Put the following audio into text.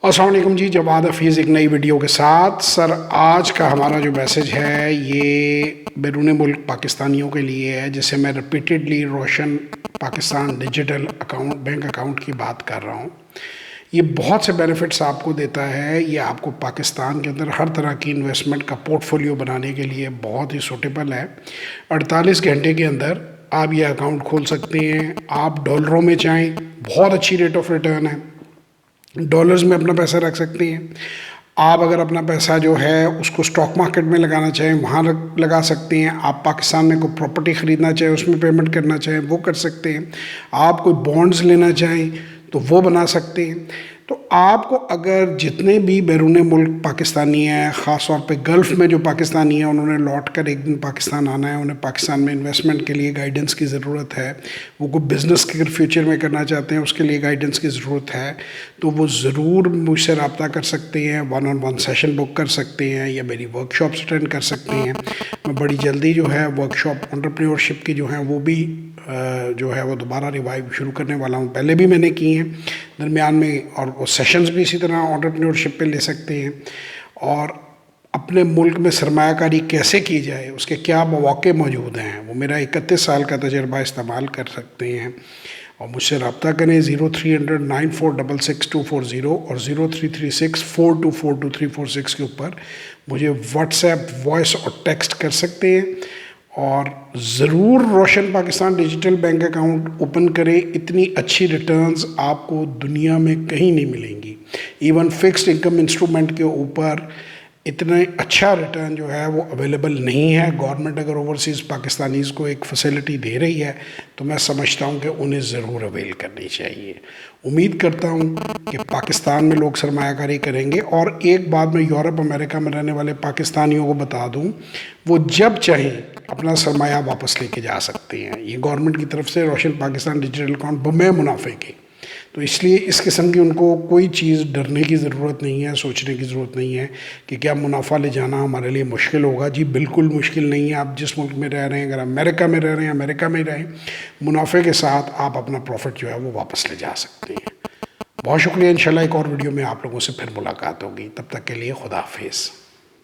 السلام علیکم جی، جواد حفیظ ایک نئی ویڈیو کے ساتھ. سر آج کا ہمارا جو میسج ہے یہ بیرون ملک پاکستانیوں کے لیے ہے، جسے میں ریپیٹڈلی روشن Pakistan digital account bank account کی بات کر رہا ہوں. یہ بہت سے بینیفٹس آپ کو دیتا ہے. یہ آپ کو پاکستان کے اندر ہر طرح کی انویسٹمنٹ کا پورٹ فولیو بنانے کے لیے بہت ہی سوٹیبل ہے. 48 گھنٹے کے اندر آپ یہ اکاؤنٹ کھول سکتے ہیں. آپ ڈالروں میں چاہیں، بہت اچھی ریٹ آف ریٹرن ہے. ڈالرز میں اپنا پیسہ رکھ سکتے ہیں. آپ اگر اپنا پیسہ جو ہے اس کو اسٹاک مارکیٹ میں لگانا چاہیں وہاں لگا سکتے ہیں. آپ پاکستان میں کوئی پراپرٹی خریدنا چاہیں، اس میں پیمنٹ کرنا چاہیں وہ کر سکتے ہیں. آپ کوئی بانڈز لینا چاہیں تو وہ بنا سکتے ہیں. تو آپ کو اگر جتنے بھی بیرون ملک پاکستانی ہیں، خاص طور پہ گلف میں جو پاکستانی ہیں، انہوں نے لوٹ کر ایک دن پاکستان آنا ہے، انہیں پاکستان میں انویسٹمنٹ کے لیے گائیڈنس کی ضرورت ہے، وہ کوئی بزنس اگر فیوچر میں کرنا چاہتے ہیں اس کے لیے گائیڈنس کی ضرورت ہے، تو وہ ضرور مجھ سے رابطہ کر سکتے ہیں. 1-on-1 سیشن بک کر سکتے ہیں یا میری ورکشاپس اٹینڈ کر سکتے ہیں. میں بڑی جلدی جو ہے ورکشاپ انٹرپرینیورشپ کی جو ہیں وہ بھی جو ہے وہ دوبارہ ریوائیو شروع کرنے والا ہوں. پہلے بھی میں نے کی ہیں درمیان میں، اور وہ سیشنز بھی اسی طرح انٹرپرینیورشپ پہ لے سکتے ہیں. اور اپنے ملک میں سرمایہ کاری کیسے کی جائے، اس کے کیا مواقع موجود ہیں، وہ میرا 31 سال کا تجربہ استعمال کر سکتے ہیں. اور مجھ سے رابطہ کریں 0300-9466-240 اور 0336-4242346 کے اوپر مجھے واٹس ایپ وائس اور ٹیکسٹ کر سکتے ہیں. اور ضرور روشن Pakistan digital bank account open کریں. اتنی اچھی ریٹرنز آپ کو دنیا میں کہیں نہیں ملیں گی. ایون فکسڈ انکم انسٹرومنٹ کے اوپر اتنا اچھا ریٹرن جو ہے وہ اویلیبل نہیں ہے. گورنمنٹ اگر اوورسیز پاکستانیز کو ایک فیسلٹی دے رہی ہے تو میں سمجھتا ہوں کہ انہیں ضرور اویل کرنی چاہیے. امید کرتا ہوں کہ پاکستان میں لوگ سرمایہ کاری کریں گے. اور ایک بات میں یورپ امریکہ میں رہنے والے پاکستانیوں کو بتا دوں، وہ جب چاہیں اپنا سرمایہ واپس لے کے جا سکتے ہیں. یہ گورنمنٹ کی طرف سے روشن پاکستان ڈیجیٹل اکاؤنٹ بمے منافع کے، تو اس لیے اس قسم کی ان کو کوئی چیز ڈرنے کی ضرورت نہیں ہے، سوچنے کی ضرورت نہیں ہے کہ کیا منافع لے جانا ہمارے لیے مشکل ہوگا. جی بالکل مشکل نہیں ہے. آپ جس ملک میں رہ رہے ہیں، اگر امریکہ میں رہ رہے ہیں امریکہ میں رہیں، منافع کے ساتھ آپ اپنا پروفٹ جو ہے وہ واپس لے جا سکتے ہیں. بہت شکریہ. انشاءاللہ ایک اور ویڈیو میں آپ لوگوں سے پھر ملاقات ہوگی. تب تک کے لیے خدا حافظ.